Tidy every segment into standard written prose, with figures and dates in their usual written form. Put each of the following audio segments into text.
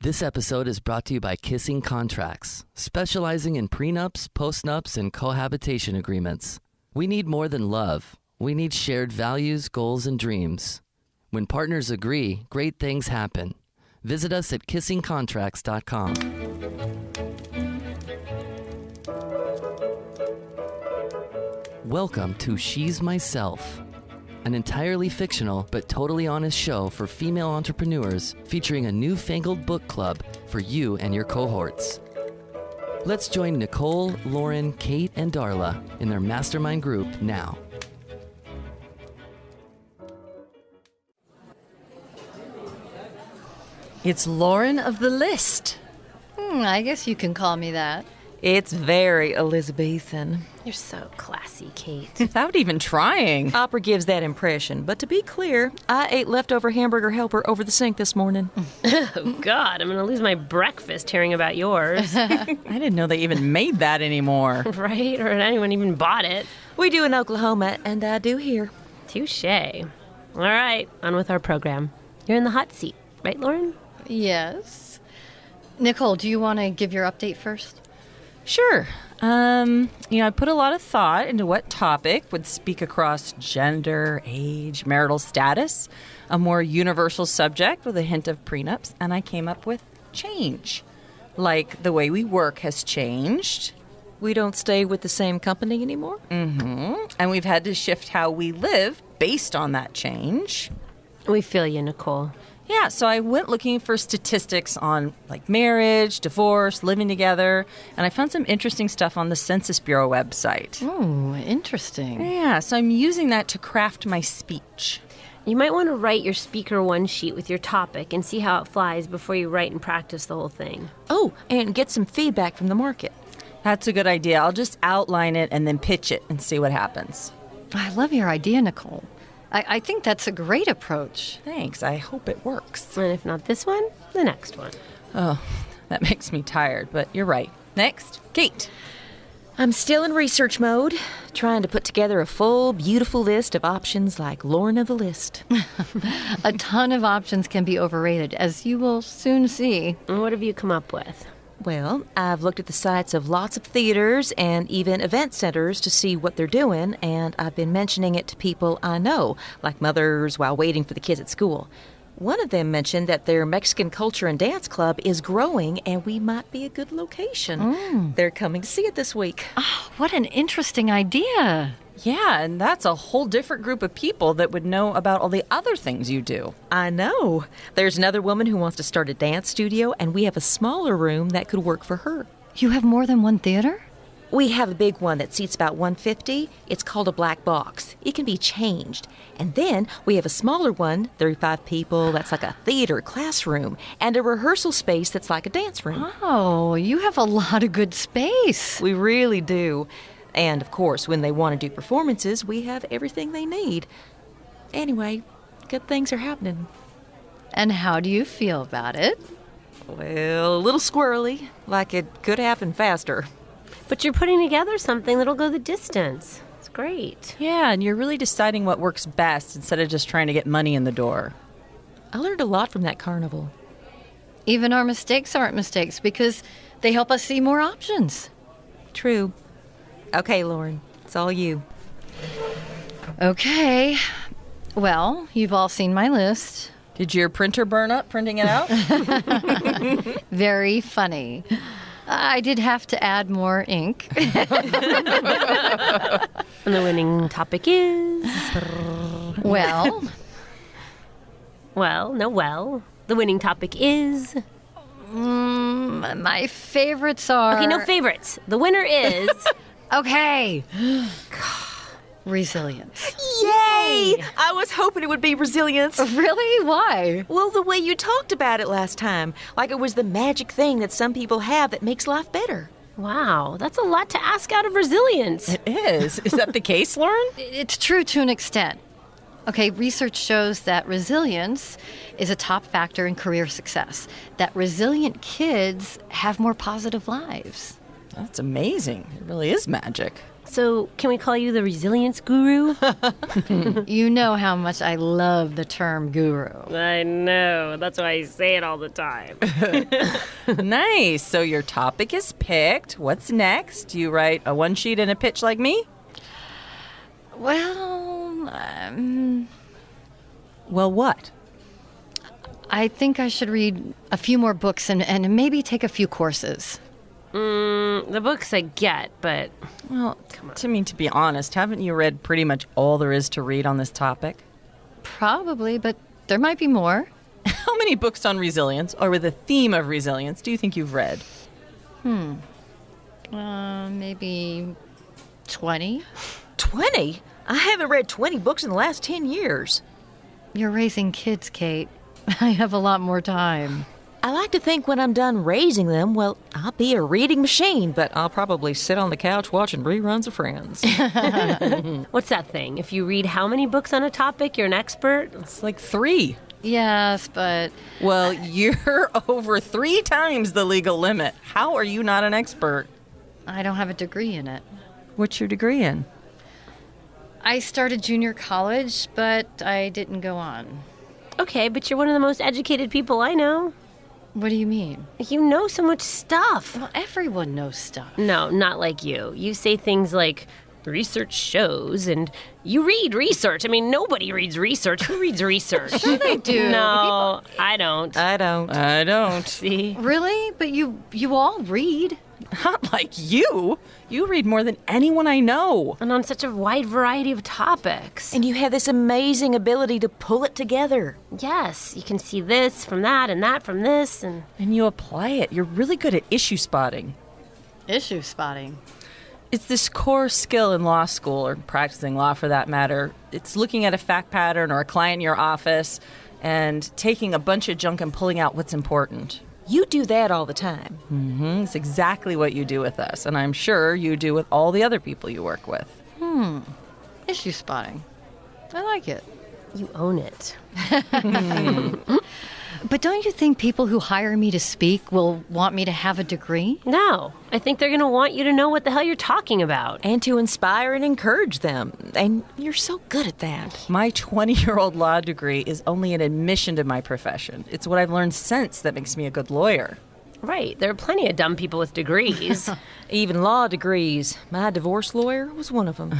This episode is brought to you by Kissing Contracts, specializing in prenups, postnups, and cohabitation agreements. We need more than love. We need shared values, goals, and dreams. When partners agree, great things happen. Visit us at kissingcontracts.com. Welcome to She's Myself, an entirely fictional but totally honest show for female entrepreneurs featuring a newfangled book club for you and your cohorts. Let's join Nicole, Lauren, Kate, and Darla in their mastermind group now. It's Lauren of the list. I guess you can call me that. It's very Elizabethan. You're so classy, Kate. Without even trying. Opera gives that impression, but to be clear, I ate leftover hamburger helper over the sink this morning. Oh, God, I'm going to lose my breakfast hearing about yours. I didn't know they even made that anymore. Right? Or anyone even bought it. We do in Oklahoma, and I do here. Touché. All right, on with our program. You're in the hot seat, right, Lauren? Yes. Nicole, do you want to give your update first? Sure. I put a lot of thought into what topic would speak across gender, age, marital status, a more universal subject with a hint of prenups, and I came up with change. Like the way we work has changed. We don't stay with the same company anymore. And we've had to shift how we live based on that change. We feel you, Nicole. Yeah, so I went looking for statistics on like marriage, divorce, living together, and I found some interesting stuff on the Census Bureau website. Oh, interesting. Yeah, so I'm using that to craft my speech. You might want to write your speaker one sheet with your topic and see how it flies before you write and practice the whole thing. Oh, and get some feedback from the market. That's a good idea. I'll just outline it and then pitch it and see what happens. I love your idea, Nicole. I think that's a great approach. Thanks. I hope it works. And if not this one, the next one. Oh, that makes me tired, but you're right. Next, Kate. I'm still in research mode, trying to put together a full, beautiful list of options like Lauren of the list. A ton of options can be overrated, as you will soon see. And what have you come up with? Well, I've looked at the sites of lots of theaters and even event centers to see what they're doing, and I've been mentioning it to people I know, like mothers while waiting for the kids at school. One of them mentioned that their Mexican culture and dance club is growing and we might be a good location. They're coming to see it this week. Oh, what an interesting idea. Yeah, and that's a whole different group of people that would know about all the other things you do. I know. There's another woman who wants to start a dance studio, and we have a smaller room that could work for her. You have more than one theater? We have a big one that seats about 150. It's called a black box. It can be changed. And then we have a smaller one, 35 people, that's like a theater classroom, and a rehearsal space that's like a dance room. Oh, you have a lot of good space. We really do. And, of course, when they want to do performances, we have everything they need. Anyway, good things are happening. And how do you feel about it? Well, a little squirrely, like it could happen faster. But you're putting together something that'll go the distance. It's great. Yeah, and you're really deciding what works best instead of just trying to get money in the door. I learned a lot from that carnival. Even our mistakes aren't mistakes because they help us see more options. True. Okay, Lauren, it's all you. Okay. Well, you've all seen my list. Did your printer burn up printing it out? Very funny. I did have to add more ink. And the winning topic is... Well... The winning topic is... my favorites are... Okay, no favorites. The winner is... Okay. Resilience. Yay! I was hoping it would be resilience. Really? Why? Well, the way you talked about it last time. Like it was the magic thing that some people have that makes life better. Wow, that's a lot to ask out of resilience. It is. Is that the case, Lauren? It's true to an extent. Okay, research shows that resilience is a top factor in career success. That resilient kids have more positive lives. That's amazing. It really is magic. So, can we call you the resilience guru? You know how much I love the term guru. I know. That's why I say it all the time. Nice. So your topic is picked. What's next? Do you write a one sheet and a pitch like me? Well, Well, what? I think I should read a few more books and maybe take a few courses. The books I get, but Well, to be honest, haven't you read pretty much all there is to read on this topic? Probably, but there might be more. How many books on resilience, or with a theme of resilience, do you think you've read? Maybe 20. 20? I haven't read 20 books in the last 10 years. You're raising kids, Kate. I have a lot more time. I like to think when I'm done raising them, well, I'll be a reading machine, but I'll probably sit on the couch watching reruns of Friends. what's that thing? If you read how many books on a topic, you're an expert? It's like 3. Yes, but Well, you're over 3 times the legal limit. How are you not an expert? I don't have a degree in it. What's your degree in? I started junior college, but I didn't go on. Okay, but you're one of the most educated people I know. What do you mean? You know so much stuff. Well, everyone knows stuff. No, not like you. You say things like, research shows, and you read research. I mean, nobody reads research. Who reads research? Sure they do. No, I don't. I don't. I don't. See? Really? But you all read. Not like you. You read more than anyone I know. And on such a wide variety of topics. And you have this amazing ability to pull it together. Yes, you can see this from that and that from this, and And you apply it. You're really good at issue spotting. Issue spotting. It's this core skill in law school, or practicing law for that matter. It's looking at a fact pattern or a client in your office and taking a bunch of junk and pulling out what's important. You do that all the time. It's exactly what you do with us, and I'm sure you do with all the other people you work with. Issue spotting. I like it. you own it. But don't you think people who hire me to speak will want me to have a degree? No, I think they're going to want you to know what the hell you're talking about. And to inspire and encourage them. And you're so good at that. My 20-year-old law degree is only an admission to my profession. It's what I've learned since that makes me a good lawyer. Right, there are plenty of dumb people with degrees. Even law degrees. My divorce lawyer was one of them.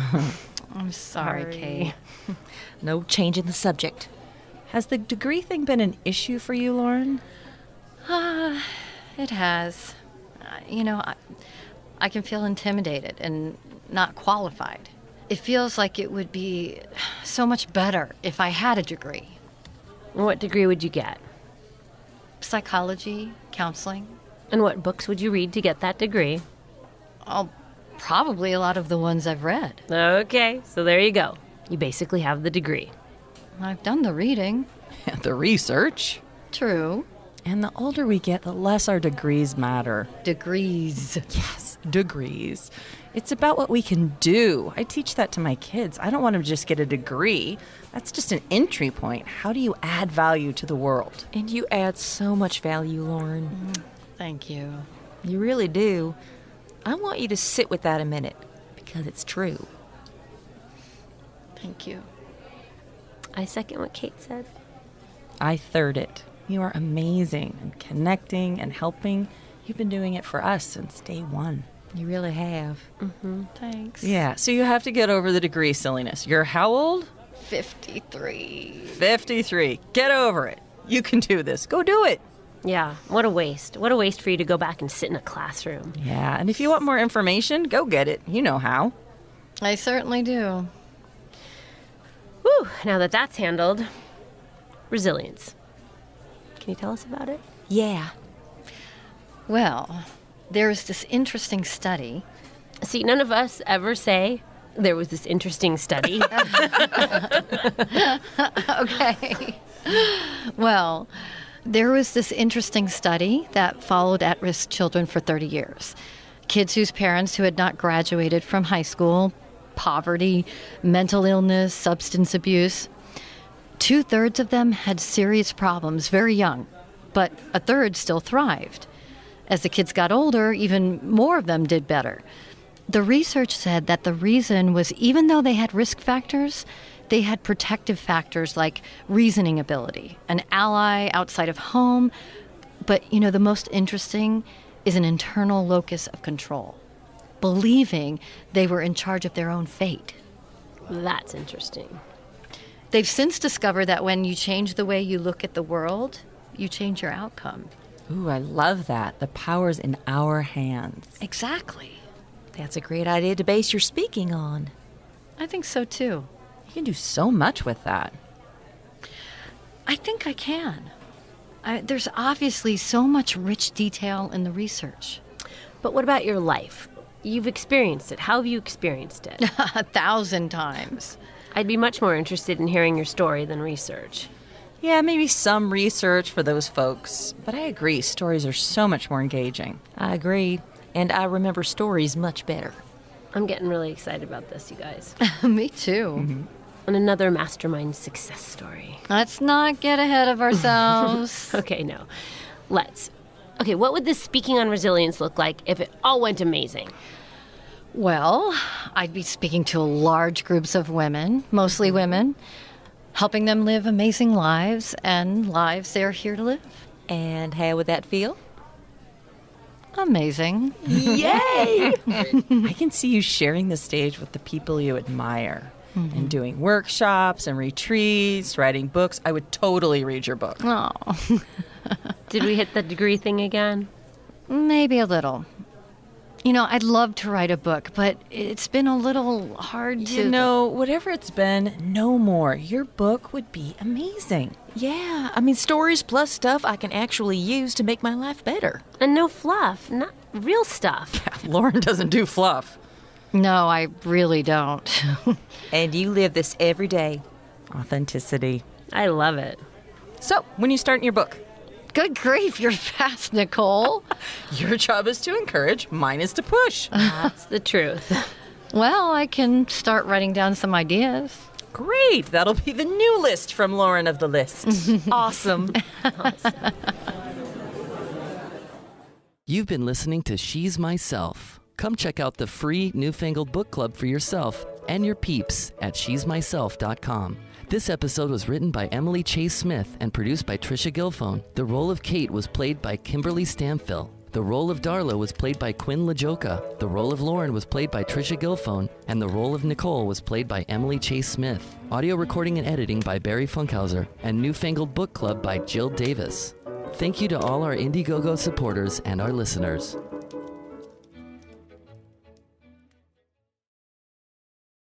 I'm sorry, Kate. No changing the subject. Has the degree thing been an issue for you, Lauren? It has. I can feel intimidated and not qualified. It feels like it would be so much better if I had a degree. What degree would you get? Psychology, counseling. And what books would you read to get that degree? Probably a lot of the ones I've read. Okay, so there you go. You basically have the degree. I've done the reading. The research. True. And the older we get, the less our degrees matter. Degrees. Yes, degrees. It's about what we can do. I teach that to my kids. I don't want them to just get a degree. That's just an entry point. How do you add value to the world? And you add so much value, Lauren. Thank you. You really do. I want you to sit with that a minute, because it's true. Thank you. I second what Kate said. I third it. You are amazing and connecting and helping. You've been doing it for us since day one. You really have. Thanks. Yeah, so you have to get over the degree silliness. You're how old? 53. 53. Get over it. You can do this. Go do it. Yeah, what a waste. What a waste for you to go back and sit in a classroom. Yeah, and if you want more information, go get it. You know how. I certainly do. Whew, now that that's handled, resilience. Can you tell us about it? Yeah. Well, there's this interesting study. See, none of us ever say there was this interesting study. Okay. Well, there was this interesting study that followed at-risk children for 30 years. Kids whose parents who had not graduated from high school, poverty, mental illness, substance abuse. 2/3 of them had serious problems very young, but a third still thrived. As the kids got older, even more of them did better. The research said that the reason was even though they had risk factors, they had protective factors like reasoning ability, an ally outside of home. But, the most interesting is an internal locus of control, believing they were in charge of their own fate. That's interesting. They've since discovered that when you change the way you look at the world, you change your outcome. Ooh, I love that. The power's in our hands. Exactly. That's a great idea to base your speaking on. I think so, too. You can do so much with that. I think I can. There's obviously so much rich detail in the research. But what about your life? You've experienced it. How have you experienced it? 1,000 times. I'd be much more interested in hearing your story than research. Yeah, maybe some research for those folks. But I agree, stories are so much more engaging. I agree. And I remember stories much better. I'm getting really excited about this, you guys. Me too. Mm-hmm. And another mastermind success story. Let's not get ahead of ourselves. Okay, no. Let's. Okay, what would this speaking on resilience look like if it all went amazing? Well, I'd be speaking to large groups of women, mostly women, helping them live amazing lives and lives they're here to live. And how would that feel? Amazing. Yay! I can see you sharing the stage with the people you admire and doing workshops and retreats, writing books. I would totally read your book. Oh, Did we hit the degree thing again? maybe a little. I'd love to write a book, but it's been a little hard to... Whatever it's been, no more. Your book would be amazing. Yeah, stories plus stuff I can actually use to make my life better. And no fluff, not real stuff. Lauren doesn't do fluff. No, I really don't. And you live this every day. Authenticity. I love it. So, when you start your book? Good grief, you're fast, Nicole. Your job is to encourage, mine is to push. That's the truth. Well, I can start writing down some ideas. Great, that'll be the new list from Lauren of the List. Awesome. You've been listening to She's Myself. Come check out the free Newfangled Book Club for yourself and your peeps at shesmyself.com. This episode was written by Emily Chase Smith and produced by Trisha Gilfone. The role of Kate was played by Kimberly Stamfill. The role of Darla was played by Quinn LaJoca. The role of Lauren was played by Trisha Gilfone. And the role of Nicole was played by Emily Chase Smith. Audio recording and editing by Barry Funkhauser. And Newfangled Book Club by Jill Davis. Thank you to all our Indiegogo supporters and our listeners.